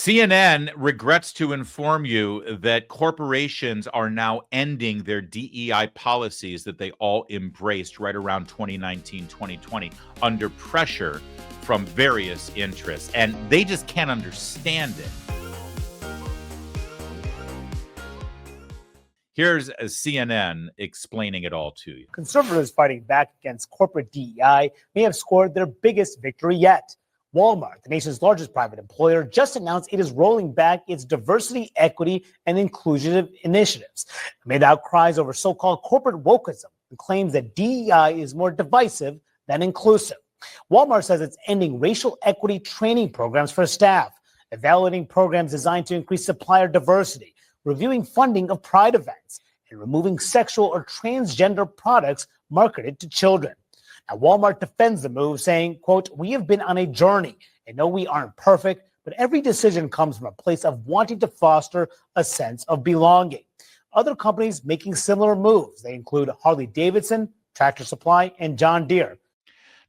CNN regrets to inform you that corporations are now ending their DEI policies that they all embraced right around 2019, 2020 under pressure from various interests, and they just can't understand it. Here's a CNN explaining it all to you. Conservatives fighting back against corporate DEI may have scored their biggest victory yet. Walmart, the nation's largest private employer, just announced it is rolling back its diversity, equity, and inclusion initiatives amid outcries over so-called corporate wokeism and claims that DEI is more divisive than inclusive. Walmart says it's ending racial equity training programs for staff, evaluating programs designed to increase supplier diversity, reviewing funding of pride events, and removing sexual or transgender products marketed to children. Now, Walmart defends the move, saying, quote, "We have been on a journey and know we aren't perfect, but every decision comes from a place of wanting to foster a sense of belonging." Other companies making similar moves. They include Harley-Davidson, Tractor Supply, and John Deere.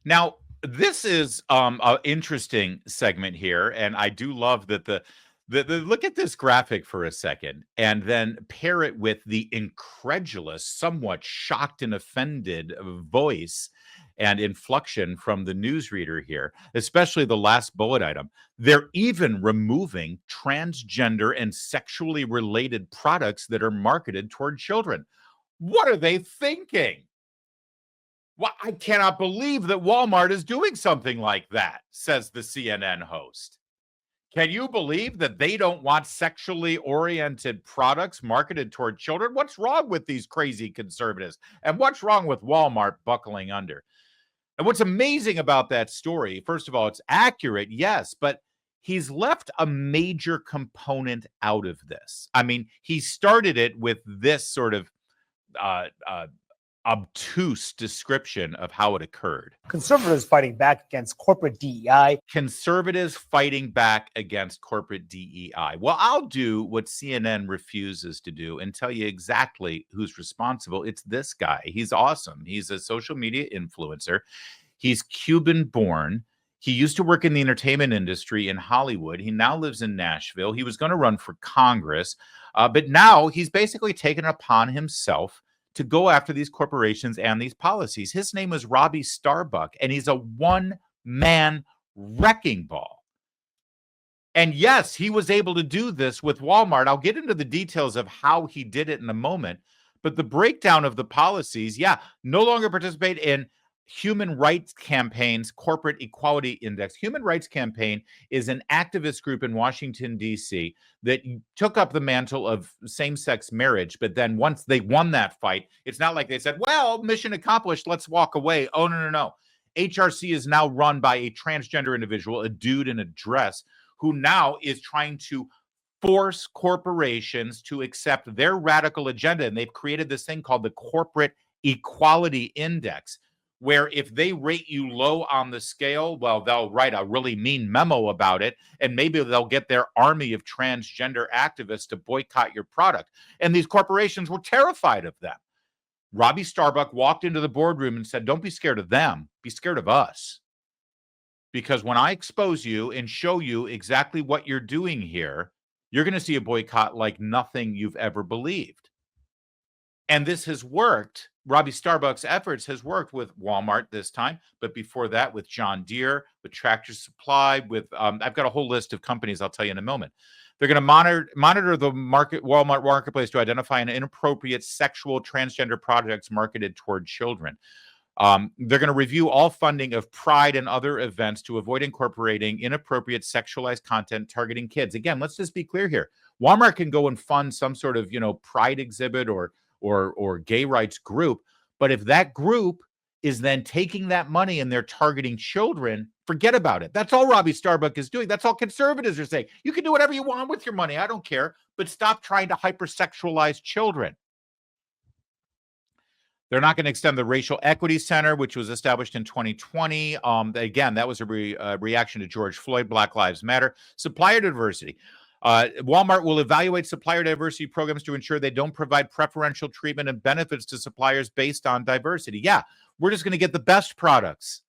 Now, this is an interesting segment here, and I do love that the look at this graphic for a second and then pair it with the incredulous, somewhat shocked and offended voice and inflection from the newsreader here, especially the last bullet item. They're even removing transgender and sexually related products that are marketed toward children. What are they thinking? Well, I cannot believe that Walmart is doing something like that, says the CNN host. Can you believe that they don't want sexually oriented products marketed toward children? What's wrong with these crazy conservatives? And what's wrong with Walmart buckling under? And what's amazing about that story, first of all, it's accurate, yes, but he's left a major component out of this. I mean, he started it with this sort of obtuse description of how it occurred. Conservatives fighting back against corporate DEI. Conservatives fighting back against corporate DEI. Well, I'll do what CNN refuses to do and tell you exactly who's responsible. It's this guy. He's awesome. He's a social media influencer. He's Cuban born. He used to work in the entertainment industry in Hollywood. He now lives in Nashville. He was going to run for Congress, but now he's basically taken it upon himself to go after these corporations and these policies. His name is Robbie Starbuck, and he's a one-man wrecking ball. And yes, he was able to do this with Walmart. I'll get into the details of how he did it in a moment. But the breakdown of the policies, no longer participate in Human Rights Campaign's Corporate Equality Index. Human Rights Campaign is an activist group in Washington, D.C. that took up the mantle of same-sex marriage, but then once they won that fight, it's not like they said, well, mission accomplished, let's walk away. Oh, no. HRC is now run by a transgender individual, a dude in a dress, who now is trying to force corporations to accept their radical agenda, and they've created this thing called the Corporate Equality Index, where if they rate you low on the scale, well, they'll write a really mean memo about it, and maybe they'll get their army of transgender activists to boycott your product. And these corporations were terrified of them. Robbie Starbuck walked into the boardroom and said, don't be scared of them, be scared of us. Because when I expose you and show you exactly what you're doing here, you're going to see a boycott like nothing you've ever believed. And this has worked. Robbie Starbuck's efforts has worked with Walmart this time, but before that with John Deere, with Tractor Supply, with I've got a whole list of companies I'll tell you in a moment. They're going to monitor the Walmart marketplace to identify an inappropriate sexual transgender products marketed toward children. They're going to review all funding of Pride and other events to avoid incorporating inappropriate sexualized content targeting kids. Again, let's just be clear here. Walmart can go and fund some sort of, Pride exhibit or gay rights group. But if that group is then taking that money and they're targeting children, forget about it. That's all Robbie Starbuck is doing. That's all conservatives are saying. You can do whatever you want with your money. I don't care. But stop trying to hypersexualize children. They're not going to extend the Racial Equity Center, which was established in 2020. Again, that was a reaction to George Floyd, Black Lives Matter. Supplier diversity. Walmart will evaluate supplier diversity programs to ensure they don't provide preferential treatment and benefits to suppliers based on diversity. Yeah, we're just going to get the best products.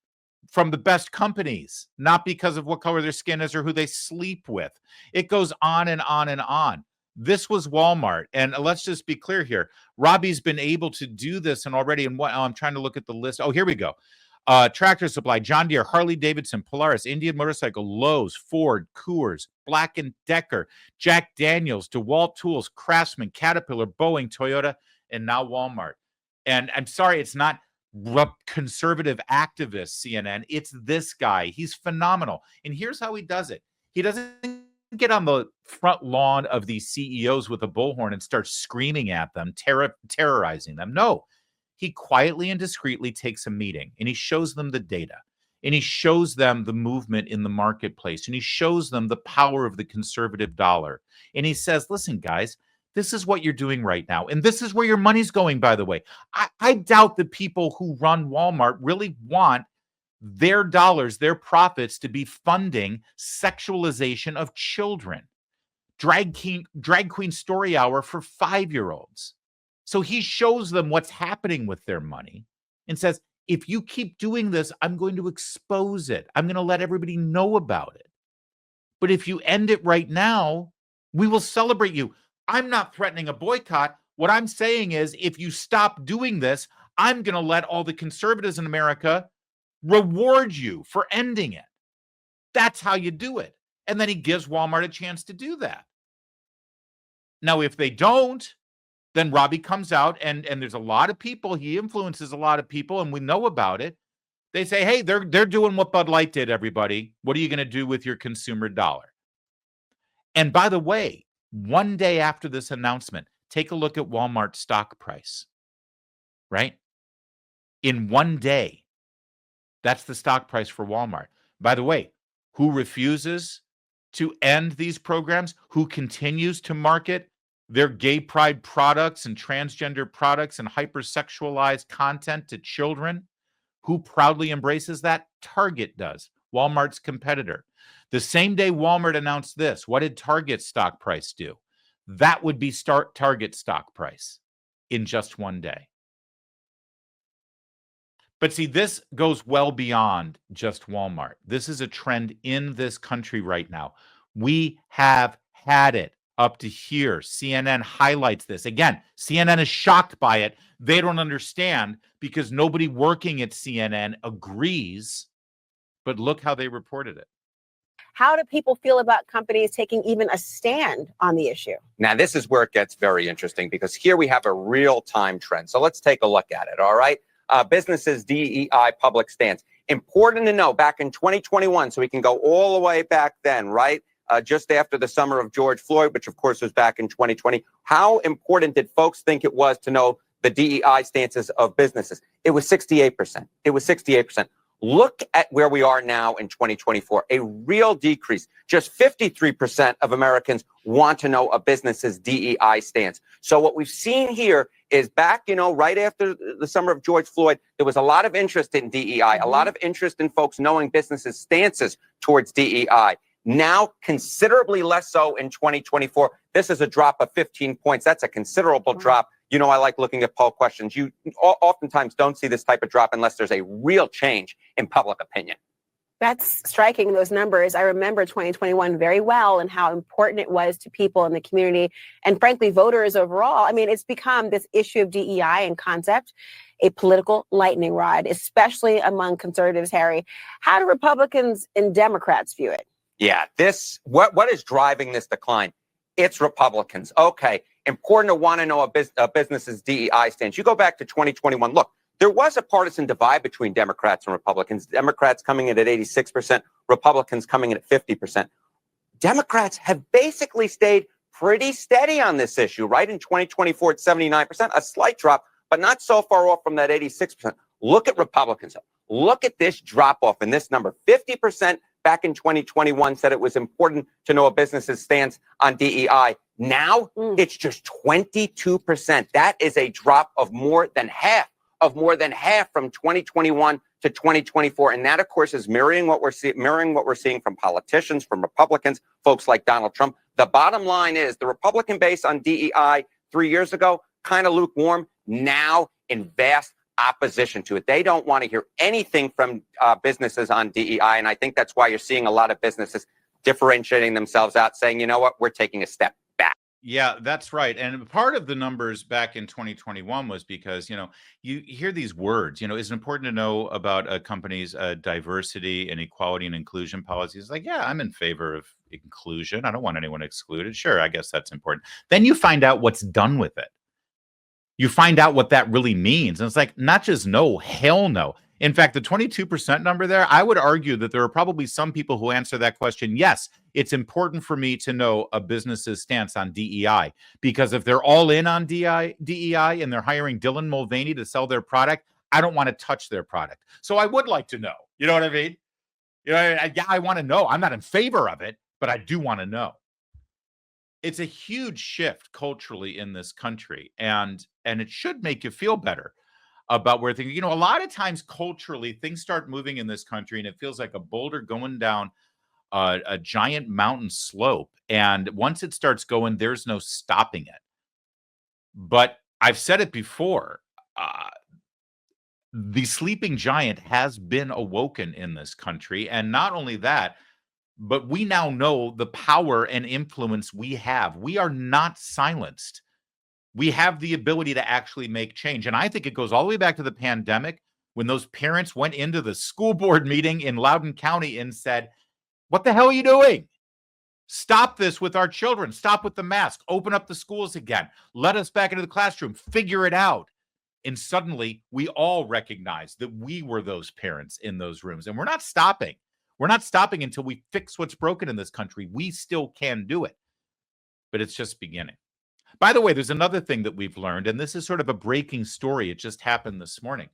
from the best companies, not because of what color their skin is or who they sleep with. It goes on and on and on. This was Walmart. And let's just be clear here. Robbie's been able to do this and already, and what I'm trying to look at the list. Oh, here we go. Tractor Supply, John Deere, Harley Davidson, Polaris, Indian Motorcycle, Lowe's, Ford, Coors, Black & Decker, Jack Daniels, DeWalt Tools, Craftsman, Caterpillar, Boeing, Toyota, and now Walmart. And I'm sorry, it's not conservative activist CNN. It's this guy. He's phenomenal. And here's how he does it. He doesn't get on the front lawn of these CEOs with a bullhorn and start screaming at them, terrorizing them. No, he quietly and discreetly takes a meeting and he shows them the data and he shows them the movement in the marketplace and he shows them the power of the conservative dollar. And he says, listen, guys, this is what you're doing right now. And this is where your money's going, by the way. I doubt the people who run Walmart really want their dollars, their profits to be funding sexualization of children. Drag queen story hour for 5-year-olds. So he shows them what's happening with their money and says, if you keep doing this, I'm going to expose it. I'm going to let everybody know about it. But if you end it right now, we will celebrate you. I'm not threatening a boycott. What I'm saying is, if you stop doing this, I'm going to let all the conservatives in America reward you for ending it. That's how you do it. And then he gives Walmart a chance to do that. Now, if they don't, then Robbie comes out and there's a lot of people, he influences a lot of people, and we know about it. They say, hey, they're doing what Bud Light did, everybody. What are you going to do with your consumer dollar? And by the way, one day after this announcement, take a look at Walmart's stock price, right? In one day, that's the stock price for Walmart. By the way, who refuses to end these programs? Who continues to market their gay pride products and transgender products and hypersexualized content to children? Who proudly embraces that? Target does, Walmart's competitor. The same day Walmart announced this, what did Target's stock price do? That would be Target stock price in just one day. But see, this goes well beyond just Walmart. This is a trend in this country right now. We have had it up to here. CNN highlights this. Again, CNN is shocked by it. They don't understand because nobody working at CNN agrees. But look how they reported it. How do people feel about companies taking even a stand on the issue? Now, this is where it gets very interesting because here we have a real-time trend. So let's take a look at it, all right? Businesses DEI public stance. Important to know, back in 2021, so we can go all the way back then, right? Just after the summer of George Floyd, which of course was back in 2020. How important did folks think it was to know the DEI stances of businesses? It was 68%. It was 68%. Look at where we are now in 2024, a real decrease. Just 53% of Americans want to know a business's DEI stance. So what we've seen here is back, right after the summer of George Floyd, there was a lot of interest in DEI, a lot of interest in folks knowing businesses' stances towards DEI. Now, considerably less so in 2024. This is a drop of 15 points. That's a considerable drop. I like looking at poll questions. You oftentimes don't see this type of drop unless there's a real change in public opinion. That's striking, those numbers. I remember 2021 very well and how important it was to people in the community and, frankly, voters overall. I mean, it's become this issue of DEI and concept, a political lightning rod, especially among conservatives, Harry. How do Republicans and Democrats view it? Yeah, what is driving this decline? It's Republicans. Okay, important to want to know a business's DEI stance. You go back to 2021. Look, there was a partisan divide between Democrats and Republicans. Democrats coming in at 86%, Republicans coming in at 50%. Democrats have basically stayed pretty steady on this issue, right? In 2024, it's 79%, a slight drop, but not so far off from that 86%. Look at Republicans. Look at this drop off in this number. 50% back in 2021 said it was important to know a business's stance on DEI. Now it's just 22%. That is a drop of more than half from 2021 to 2024. And that, of course, is mirroring what we're seeing from politicians, from Republicans, folks like Donald Trump. The bottom line is the Republican base on DEI 3 years ago, kind of lukewarm, now in vast opposition to it. They don't want to hear anything from businesses on DEI. And I think that's why you're seeing a lot of businesses differentiating themselves out, saying, you know what, we're taking a step back. Yeah, that's right. And part of the numbers back in 2021 was because, you hear these words, it's important to know about a company's diversity and equality and inclusion policies. Like, yeah, I'm in favor of inclusion. I don't want anyone excluded. Sure, I guess that's important. Then you find out what's done with it. You find out what that really means. And it's like, not just no, hell no. In fact, the 22% number there, I would argue that there are probably some people who answer that question. Yes, it's important for me to know a business's stance on DEI, because if they're all in on DEI and they're hiring Dylan Mulvaney to sell their product, I don't want to touch their product. So I would like to know. You know what I mean? Yeah, I want to know. I'm not in favor of it, but I do want to know. It's a huge shift culturally in this country, and it should make you feel better about where things, a lot of times culturally things start moving in this country and it feels like a boulder going down a giant mountain slope. And once it starts going, there's no stopping it. But I've said it before, the sleeping giant has been awoken in this country. And not only that, but we now know the power and influence we have. We are not silenced. We have the ability to actually make change. And I think it goes all the way back to the pandemic, when those parents went into the school board meeting in Loudoun County and said, what the hell are you doing? Stop this with our children. Stop with the mask. Open up the schools again. Let us back into the classroom. Figure it out. And suddenly we all recognize that we were those parents in those rooms. And we're not stopping. We're not stopping until we fix what's broken in this country. We still can do it. But it's just beginning. By the way, there's another thing that we've learned, and this is sort of a breaking story. It just happened this morning.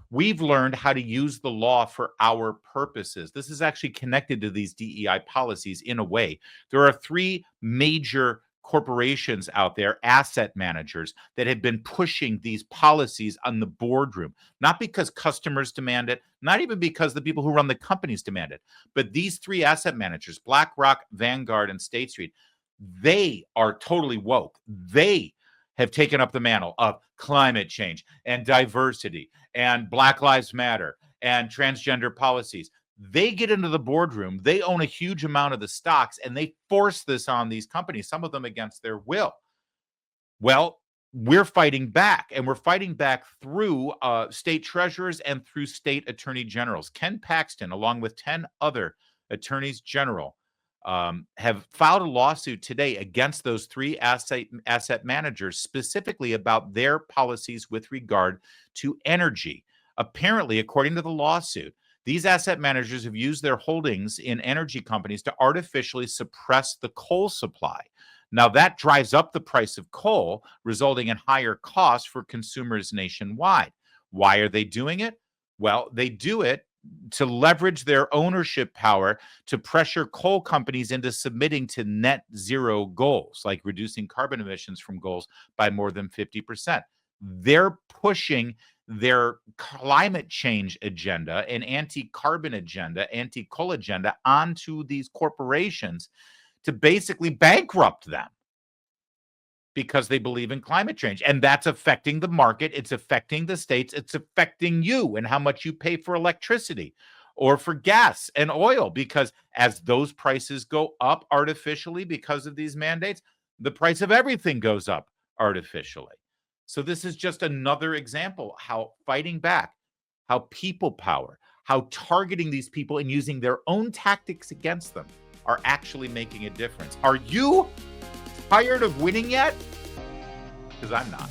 We've learned how to use the law for our purposes. This is actually connected to these DEI policies in a way. There are 3 major corporations out there, asset managers, that have been pushing these policies on the boardroom, not because customers demand it, not even because the people who run the companies demand it, but these 3 asset managers, BlackRock, Vanguard, and State Street, they are totally woke. They have taken up the mantle of climate change and diversity and Black Lives Matter and transgender policies. They get into the boardroom. They own a huge amount of the stocks, and they force this on these companies, some of them against their will. Well, we're fighting back, and we're fighting back through state treasurers and through state attorney generals. Ken Paxton, along with 10 other attorneys general, have filed a lawsuit today against those 3 asset managers, specifically about their policies with regard to energy. Apparently, according to the lawsuit, these asset managers have used their holdings in energy companies to artificially suppress the coal supply. Now, that drives up the price of coal, resulting in higher costs for consumers nationwide. Why are they doing it? Well, they do it to leverage their ownership power to pressure coal companies into submitting to net zero goals, like reducing carbon emissions from goals by more than 50%. They're pushing their climate change agenda and anti-carbon agenda, anti-coal agenda onto these corporations to basically bankrupt them because they believe in climate change. And that's affecting the market. It's affecting the states. It's affecting you and how much you pay for electricity or for gas and oil, because as those prices go up artificially because of these mandates, the price of everything goes up artificially. So this is just another example how fighting back, how people power, how targeting these people and using their own tactics against them are actually making a difference. Are you tired of winning yet? Because I'm not.